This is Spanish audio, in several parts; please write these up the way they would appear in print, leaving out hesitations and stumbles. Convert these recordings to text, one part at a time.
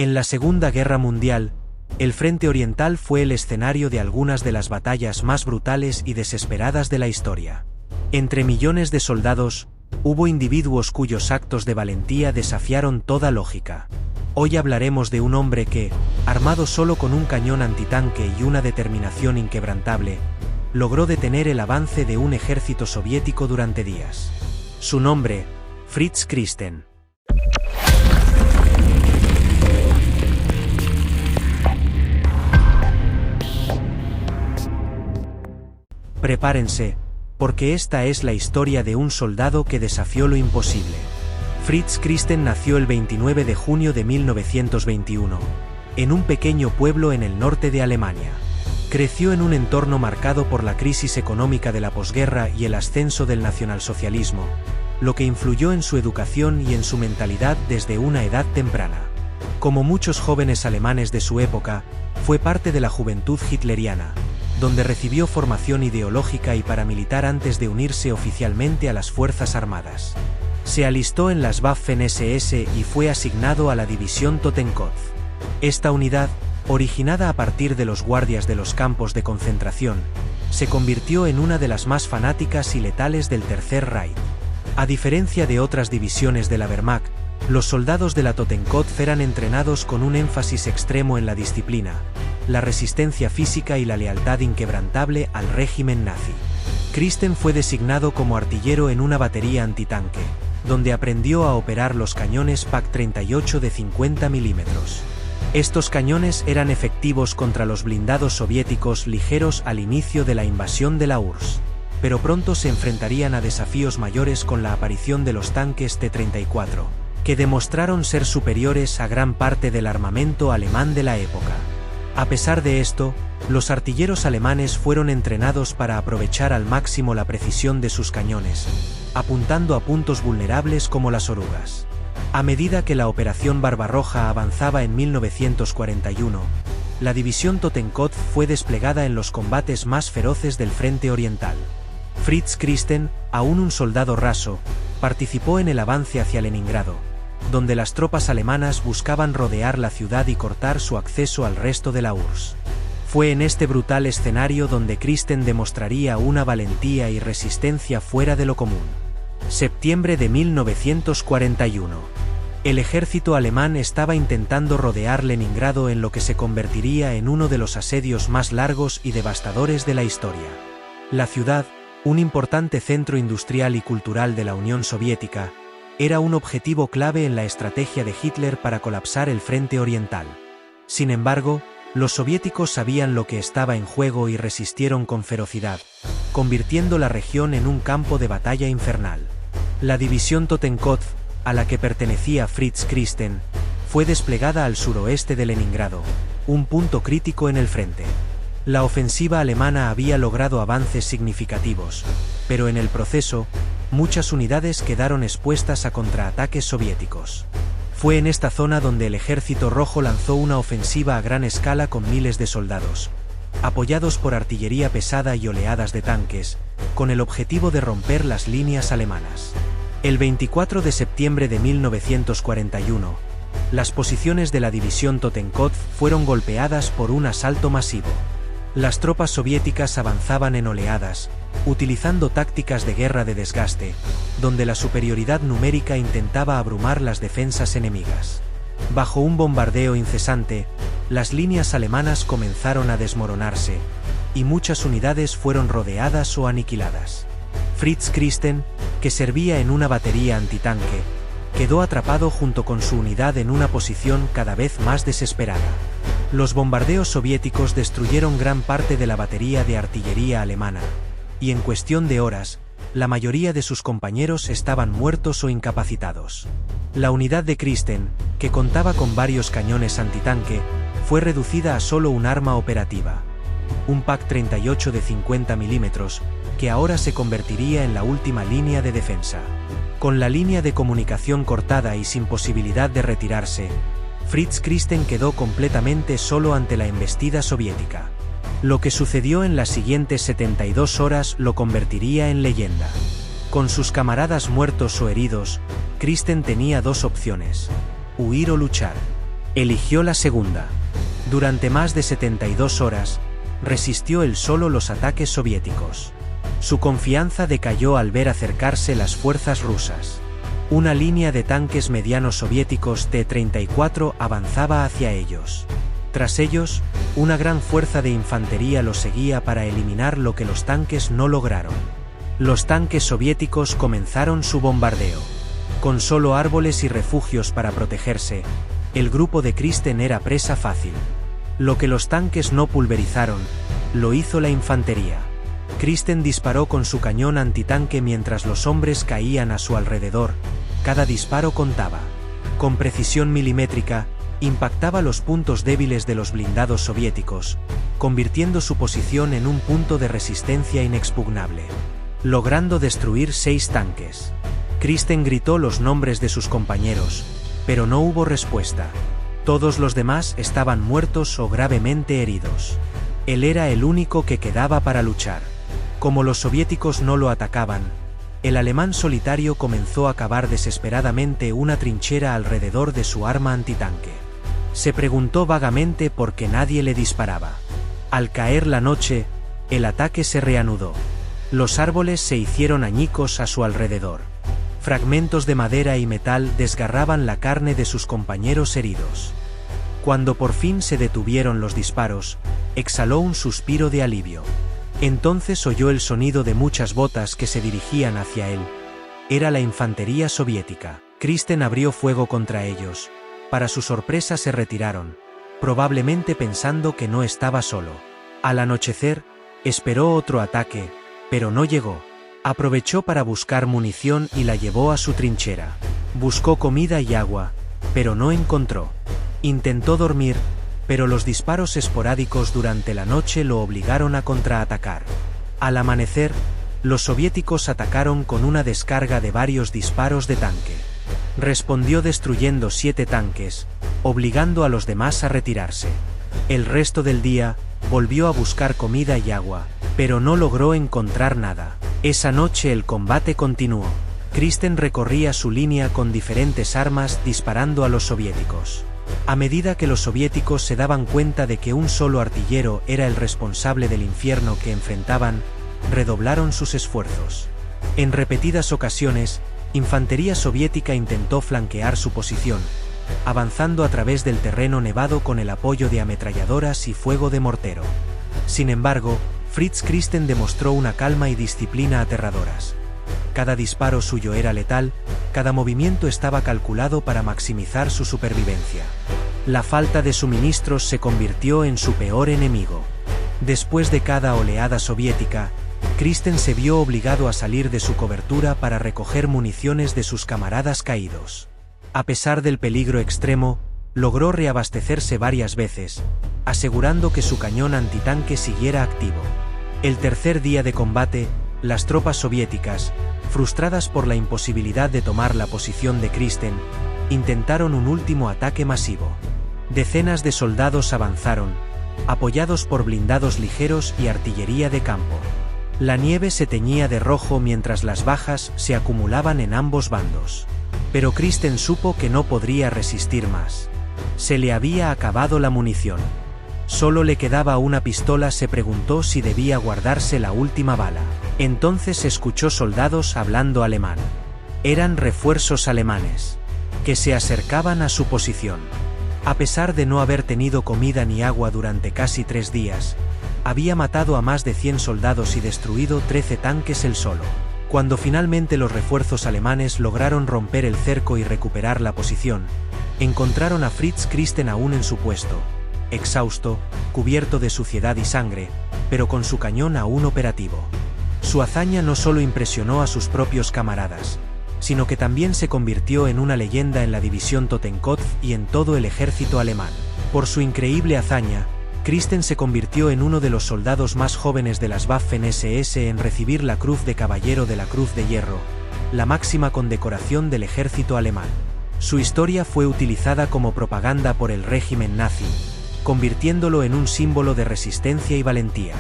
En la Segunda Guerra Mundial, el Frente Oriental fue el escenario de algunas de las batallas más brutales y desesperadas de la historia. Entre millones de soldados, hubo individuos cuyos actos de valentía desafiaron toda lógica. Hoy hablaremos de un hombre que, armado solo con un cañón antitanque y una determinación inquebrantable, logró detener el avance de un ejército soviético durante días. Su nombre, Fritz Christen. Prepárense, porque esta es la historia de un soldado que desafió lo imposible. Fritz Christen nació el 29 de junio de 1921, en un pequeño pueblo en el norte de Alemania. Creció en un entorno marcado por la crisis económica de la posguerra y el ascenso del nacionalsocialismo, lo que influyó en su educación y en su mentalidad desde una edad temprana. Como muchos jóvenes alemanes de su época, fue parte de la juventud hitleriana, donde recibió formación ideológica y paramilitar antes de unirse oficialmente a las Fuerzas Armadas. Se alistó en las Waffen-SS y fue asignado a la división Totenkopf. Esta unidad, originada a partir de los guardias de los campos de concentración, se convirtió en una de las más fanáticas y letales del Tercer Reich. A diferencia de otras divisiones de la Wehrmacht, los soldados de la Totenkopf eran entrenados con un énfasis extremo en la disciplina, la resistencia física y la lealtad inquebrantable al régimen nazi. Christen fue designado como artillero en una batería antitanque, donde aprendió a operar los cañones PaK-38 de 50 mm. Estos cañones eran efectivos contra los blindados soviéticos ligeros al inicio de la invasión de la URSS, pero pronto se enfrentarían a desafíos mayores con la aparición de los tanques T-34, que demostraron ser superiores a gran parte del armamento alemán de la época. A pesar de esto, los artilleros alemanes fueron entrenados para aprovechar al máximo la precisión de sus cañones, apuntando a puntos vulnerables como las orugas. A medida que la Operación Barbarroja avanzaba en 1941, la división Totenkopf fue desplegada en los combates más feroces del Frente Oriental. Fritz Christen, aún un soldado raso, participó en el avance hacia Leningrado, donde las tropas alemanas buscaban rodear la ciudad y cortar su acceso al resto de la URSS. Fue en este brutal escenario donde Christen demostraría una valentía y resistencia fuera de lo común. Septiembre de 1941. El ejército alemán estaba intentando rodear Leningrado en lo que se convertiría en uno de los asedios más largos y devastadores de la historia. La ciudad, un importante centro industrial y cultural de la Unión Soviética, era un objetivo clave en la estrategia de Hitler para colapsar el Frente Oriental. Sin embargo, los soviéticos sabían lo que estaba en juego y resistieron con ferocidad, convirtiendo la región en un campo de batalla infernal. La división Totenkopf, a la que pertenecía Fritz Christen, fue desplegada al suroeste de Leningrado, un punto crítico en el frente. La ofensiva alemana había logrado avances significativos, pero en el proceso, muchas unidades quedaron expuestas a contraataques soviéticos. Fue en esta zona donde el Ejército Rojo lanzó una ofensiva a gran escala con miles de soldados, apoyados por artillería pesada y oleadas de tanques, con el objetivo de romper las líneas alemanas. El 24 de septiembre de 1941, las posiciones de la división Totenkopf fueron golpeadas por un asalto masivo. Las tropas soviéticas avanzaban en oleadas, utilizando tácticas de guerra de desgaste, donde la superioridad numérica intentaba abrumar las defensas enemigas. Bajo un bombardeo incesante, las líneas alemanas comenzaron a desmoronarse, y muchas unidades fueron rodeadas o aniquiladas. Fritz Christen, que servía en una batería antitanque, quedó atrapado junto con su unidad en una posición cada vez más desesperada. Los bombardeos soviéticos destruyeron gran parte de la batería de artillería alemana, y en cuestión de horas, la mayoría de sus compañeros estaban muertos o incapacitados. La unidad de Christen, que contaba con varios cañones antitanque, fue reducida a solo un arma operativa, un PaK-38 de 50 mm, que ahora se convertiría en la última línea de defensa. Con la línea de comunicación cortada y sin posibilidad de retirarse, Fritz Christen quedó completamente solo ante la embestida soviética. Lo que sucedió en las siguientes 72 horas lo convertiría en leyenda. Con sus camaradas muertos o heridos, Christen tenía dos opciones: huir o luchar. Eligió la segunda. Durante más de 72 horas, resistió él solo los ataques soviéticos. Su confianza decayó al ver acercarse las fuerzas rusas. Una línea de tanques medianos soviéticos T-34 avanzaba hacia ellos. Tras ellos, una gran fuerza de infantería los seguía para eliminar lo que los tanques no lograron. Los tanques soviéticos comenzaron su bombardeo. Con solo árboles y refugios para protegerse, el grupo de Kristen era presa fácil. Lo que los tanques no pulverizaron, lo hizo la infantería. Kristen disparó con su cañón antitanque mientras los hombres caían a su alrededor. Cada disparo contaba. Con precisión milimétrica, impactaba los puntos débiles de los blindados soviéticos, convirtiendo su posición en un punto de resistencia inexpugnable. Logrando destruir 6 tanques. Kristen gritó los nombres de sus compañeros, pero no hubo respuesta. Todos los demás estaban muertos o gravemente heridos. Él era el único que quedaba para luchar. Como los soviéticos no lo atacaban, el alemán solitario comenzó a cavar desesperadamente una trinchera alrededor de su arma antitanque. Se preguntó vagamente por qué nadie le disparaba. Al caer la noche, el ataque se reanudó. Los árboles se hicieron añicos a su alrededor. Fragmentos de madera y metal desgarraban la carne de sus compañeros heridos. Cuando por fin se detuvieron los disparos, exhaló un suspiro de alivio. Entonces oyó el sonido de muchas botas que se dirigían hacia él. Era la infantería soviética. Kristen abrió fuego contra ellos. Para su sorpresa se retiraron, probablemente pensando que no estaba solo. Al anochecer, esperó otro ataque, pero no llegó. Aprovechó para buscar munición y la llevó a su trinchera. Buscó comida y agua, pero no encontró. Intentó dormir, pero los disparos esporádicos durante la noche lo obligaron a contraatacar. Al amanecer, los soviéticos atacaron con una descarga de varios disparos de tanque. Respondió destruyendo 7 tanques, obligando a los demás a retirarse. El resto del día, volvió a buscar comida y agua, pero no logró encontrar nada. Esa noche el combate continuó. Kristen recorría su línea con diferentes armas disparando a los soviéticos. A medida que los soviéticos se daban cuenta de que un solo artillero era el responsable del infierno que enfrentaban, redoblaron sus esfuerzos. En repetidas ocasiones, infantería soviética intentó flanquear su posición, avanzando a través del terreno nevado con el apoyo de ametralladoras y fuego de mortero. Sin embargo, Fritz Kristen demostró una calma y disciplina aterradoras. Cada disparo suyo era letal, cada movimiento estaba calculado para maximizar su supervivencia. La falta de suministros se convirtió en su peor enemigo. Después de cada oleada soviética, Kristen se vio obligado a salir de su cobertura para recoger municiones de sus camaradas caídos. A pesar del peligro extremo, logró reabastecerse varias veces, asegurando que su cañón antitanque siguiera activo. El tercer día de combate, las tropas soviéticas, frustradas por la imposibilidad de tomar la posición de Kristen, intentaron un último ataque masivo. Decenas de soldados avanzaron, apoyados por blindados ligeros y artillería de campo. La nieve se teñía de rojo mientras las bajas se acumulaban en ambos bandos. Pero Kristen supo que no podría resistir más. Se le había acabado la munición. Solo le quedaba una pistola. Se preguntó si debía guardarse la última bala. Entonces escuchó soldados hablando alemán. Eran refuerzos alemanes, que se acercaban a su posición. A pesar de no haber tenido comida ni agua durante casi 3 días, había matado a más de 100 soldados y destruido 13 tanques él solo. Cuando finalmente los refuerzos alemanes lograron romper el cerco y recuperar la posición, encontraron a Fritz Kristen aún en su puesto, exhausto, cubierto de suciedad y sangre, pero con su cañón aún operativo. Su hazaña no solo impresionó a sus propios camaradas, sino que también se convirtió en una leyenda en la división Totenkopf y en todo el ejército alemán. Por su increíble hazaña, Kristen se convirtió en uno de los soldados más jóvenes de las Waffen-SS en recibir la Cruz de Caballero de la Cruz de Hierro, la máxima condecoración del ejército alemán. Su historia fue utilizada como propaganda por el régimen nazi, convirtiéndolo en un símbolo de resistencia y valentía,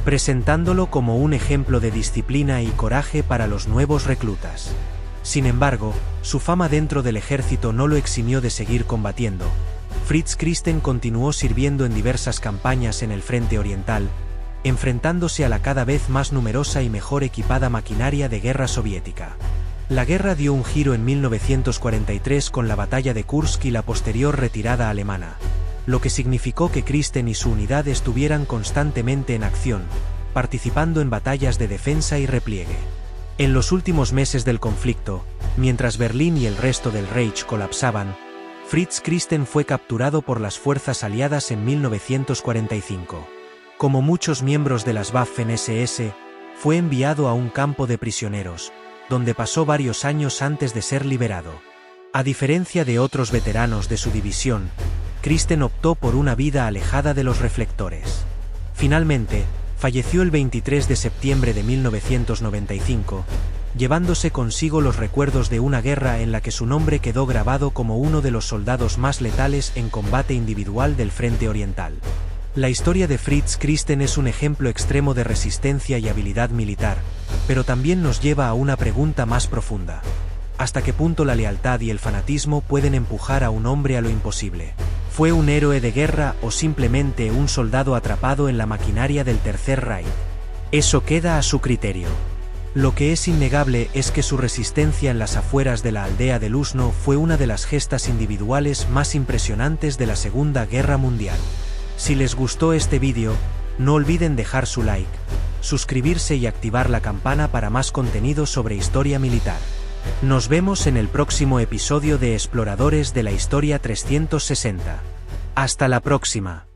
presentándolo como un ejemplo de disciplina y coraje para los nuevos reclutas. Sin embargo, su fama dentro del ejército no lo eximió de seguir combatiendo. Fritz Christen continuó sirviendo en diversas campañas en el frente oriental, enfrentándose a la cada vez más numerosa y mejor equipada maquinaria de guerra soviética. La guerra dio un giro en 1943 con la batalla de Kursk y la posterior retirada alemana, lo que significó que Christen y su unidad estuvieran constantemente en acción, participando en batallas de defensa y repliegue. En los últimos meses del conflicto, mientras Berlín y el resto del Reich colapsaban, Fritz Christen fue capturado por las fuerzas aliadas en 1945. Como muchos miembros de las Waffen-SS, fue enviado a un campo de prisioneros, donde pasó varios años antes de ser liberado. A diferencia de otros veteranos de su división, Christen optó por una vida alejada de los reflectores. Finalmente, falleció el 23 de septiembre de 1995, llevándose consigo los recuerdos de una guerra en la que su nombre quedó grabado como uno de los soldados más letales en combate individual del Frente Oriental. La historia de Fritz Christen es un ejemplo extremo de resistencia y habilidad militar, pero también nos lleva a una pregunta más profunda. ¿Hasta qué punto la lealtad y el fanatismo pueden empujar a un hombre a lo imposible? ¿Fue un héroe de guerra o simplemente un soldado atrapado en la maquinaria del Tercer Reich? Eso queda a su criterio. Lo que es innegable es que su resistencia en las afueras de la aldea de Luzno fue una de las gestas individuales más impresionantes de la Segunda Guerra Mundial. Si les gustó este vídeo, no olviden dejar su like, suscribirse y activar la campana para más contenido sobre historia militar. Nos vemos en el próximo episodio de Exploradores de la Historia 360. Hasta la próxima.